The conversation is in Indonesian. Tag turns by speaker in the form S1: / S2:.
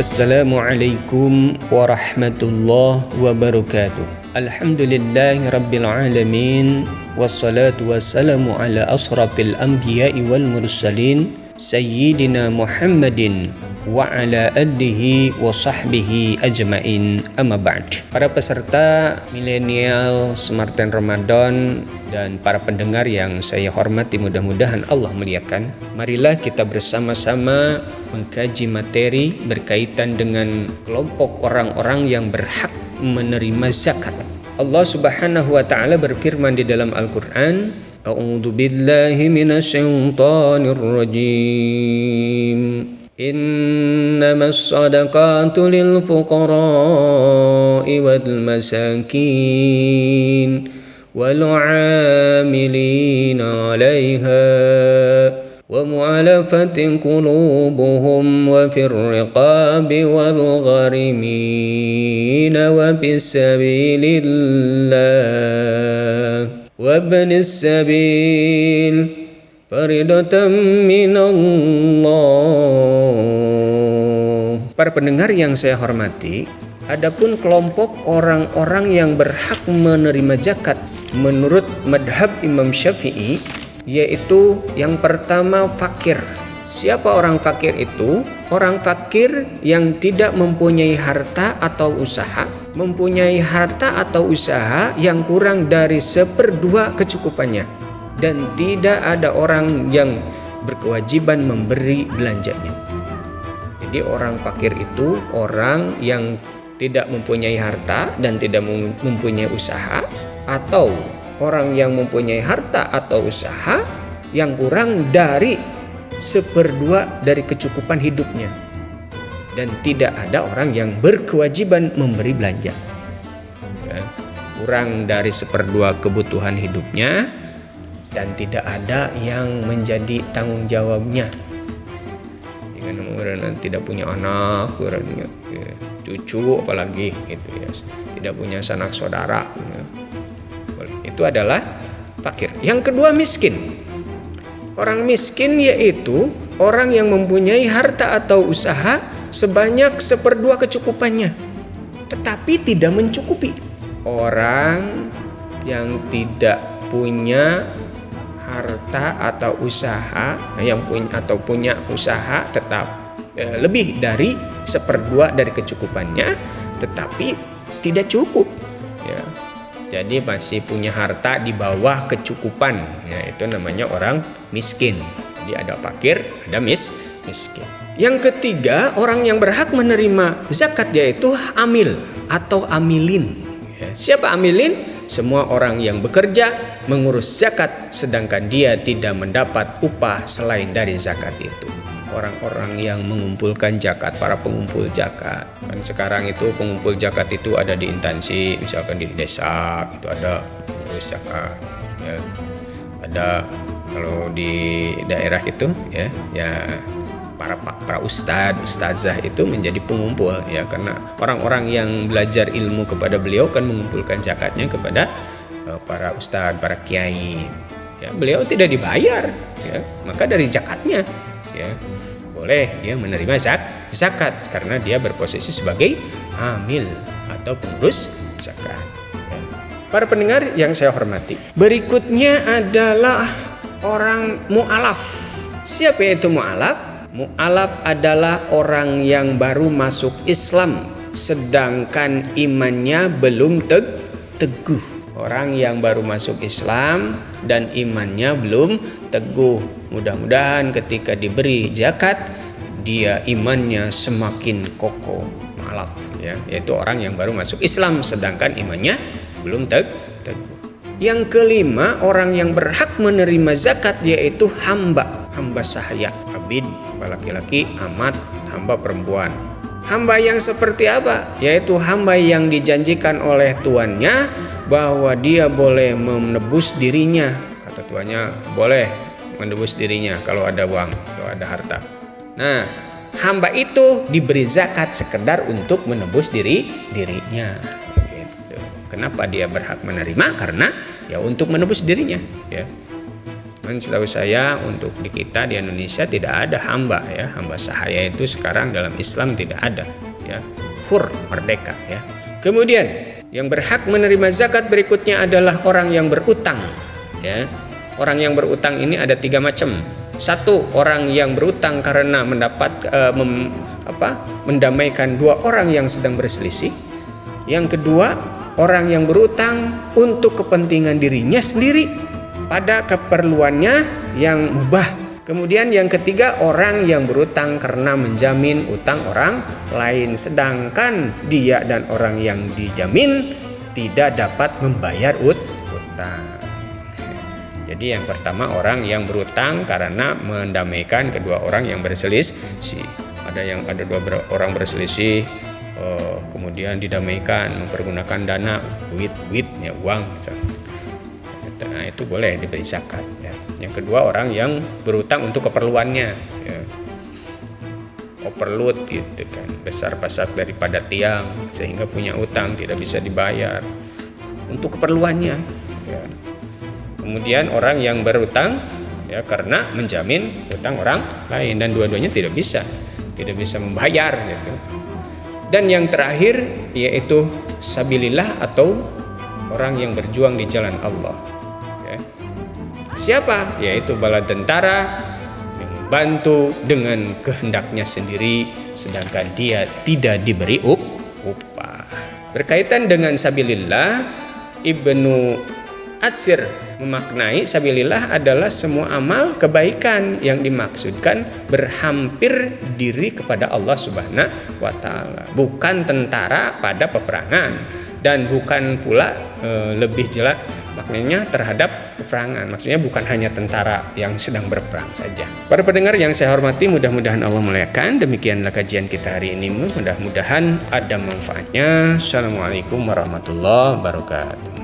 S1: Assalamualaikum warahmatullahi wabarakatuh. Alhamdulillahi rabbil alamin. Wassalatu wassalamu ala asrafil anbiya'i wal mursalin Sayyidina Muhammadin wa ala alihi wa sahbihi ajmain, amma ba'd. Para peserta milenial Smarten Ramadan dan para pendengar yang saya hormati, mudah-mudahan Allah muliakan. Marilah kita bersama-sama mengkaji materi berkaitan dengan kelompok orang-orang yang berhak menerima zakat. Allah Subhanahu wa taala berfirman di dalam Al-Qur'an, A'udzu billahi minasyaitonir rajim. Innamas shadaqatu lil fuqara'i wal masakin wal 'amilina 'alaiha wa mu'alafati qulubuhum wa fir riqabi wal gharimin wa bisabilillah wa ibnis sabil faridatan minallah. Para pendengar yang saya hormati, adapun kelompok orang-orang yang berhak menerima zakat menurut madhab Imam Syafi'i, yaitu yang pertama fakir. Siapa orang fakir itu? Orang fakir yang tidak mempunyai harta atau usaha, mempunyai harta atau usaha yang kurang dari 1/2 kecukupannya, dan tidak ada orang yang berkewajiban memberi belanjanya. Jadi orang fakir itu orang yang tidak mempunyai harta dan tidak mempunyai usaha, atau orang yang mempunyai harta atau usaha yang kurang dari 1/2 dari kecukupan hidupnya, dan tidak ada orang yang berkewajiban memberi belanja. Kurang dari 1/2 kebutuhan hidupnya dan tidak ada yang menjadi tanggung jawabnya. Dengan tidak punya anak, cucu apalagi gitu ya, tidak punya sanak saudara. Itu adalah fakir. Yang kedua miskin. Orang miskin yaitu orang yang mempunyai harta atau usaha sebanyak 1/2 kecukupannya, tetapi tidak mencukupi. Orang yang tidak punya harta atau usaha, yang punya usaha tetap lebih dari 1/2 dari kecukupannya, tetapi tidak cukup ya. Jadi masih punya harta di bawah kecukupan, ya, itu namanya orang miskin. Jadi ada fakir, ada miskin. Yang ketiga, orang yang berhak menerima zakat yaitu amil atau amilin. Ya, siapa amilin? Semua orang yang bekerja mengurus zakat sedangkan dia tidak mendapat upah selain dari zakat itu. Orang-orang yang mengumpulkan zakat, para pengumpul zakat. Kan sekarang itu pengumpul zakat itu ada di instansi, misalkan di desa itu ada pengurus zakat, ya. Ada kalau di daerah itu ya para ustazah itu menjadi pengumpul, ya, karena orang-orang yang belajar ilmu kepada beliau kan mengumpulkan zakatnya kepada para ustaz, para kiai. Ya, beliau tidak dibayar, ya, maka dari zakatnya ya boleh dia menerima zakat karena dia berposisi sebagai amil atau pengurus zakat. Para pendengar yang saya hormati, berikutnya adalah orang mu'alaf. Siapa itu mu'alaf? Mu'alaf adalah orang yang baru masuk Islam sedangkan imannya belum teguh. Orang yang baru masuk Islam dan imannya belum teguh. Mudah-mudahan ketika diberi zakat dia imannya semakin kokoh. Mu'alaf ya, yaitu orang yang baru masuk Islam sedangkan imannya belum teguh. Yang kelima, orang yang berhak menerima zakat yaitu hamba sahaya, abid, hamba laki-laki, amat, hamba perempuan. Hamba yang seperti apa? Yaitu hamba yang dijanjikan oleh tuannya bahwa dia boleh menebus dirinya. Kata tuannya boleh menebus dirinya kalau ada uang atau ada harta. Nah, hamba itu diberi zakat sekedar untuk menebus dirinya. Gitu. Kenapa dia berhak menerima? Karena ya untuk menebus dirinya. Ya. Setahu saya untuk di kita di Indonesia tidak ada hamba ya. Hamba sahaya itu sekarang dalam Islam tidak ada ya. Hur, merdeka ya. Kemudian yang berhak menerima zakat berikutnya adalah orang yang berutang ya. Orang yang berutang ini ada 3 macam. Satu, orang yang berutang karena mendamaikan 2 orang yang sedang berselisih. Yang kedua, orang yang berutang untuk kepentingan dirinya sendiri pada keperluannya yang mubah. Kemudian yang ketiga, orang yang berutang karena menjamin utang orang lain, sedangkan dia dan orang yang dijamin tidak dapat membayar utang. Jadi yang pertama, orang yang berutang karena mendamaikan kedua orang yang berselisih. Ada 2 orang berselisih, kemudian didamaikan mempergunakan dana, duit ya, uang misalnya. Nah, itu boleh diberi zakat ya. Yang kedua, orang yang berutang untuk keperluannya ya. Overload gitu kan, besar pasak daripada tiang sehingga punya utang tidak bisa dibayar untuk keperluannya ya. Kemudian orang yang berutang ya karena menjamin utang orang lain dan dua-duanya tidak bisa membayar gitu. Dan yang terakhir yaitu sabilillah atau orang yang berjuang di jalan Allah. Siapa? Yaitu bala tentara yang membantu dengan kehendaknya sendiri sedangkan dia tidak diberi upah. Berkaitan dengan sabilillah, Ibnu Atsir memaknai sabilillah adalah semua amal kebaikan yang dimaksudkan berhampir diri kepada Allah Subhanahu wa taala, bukan tentara pada peperangan dan bukan pula lebih jelas maknanya terhadap peperangan. Maksudnya bukan hanya tentara yang sedang berperang saja. Para pendengar yang saya hormati, mudah-mudahan Allah muliakan. Demikianlah kajian kita hari ini. Mudah-mudahan ada manfaatnya. Assalamualaikum warahmatullahi wabarakatuh.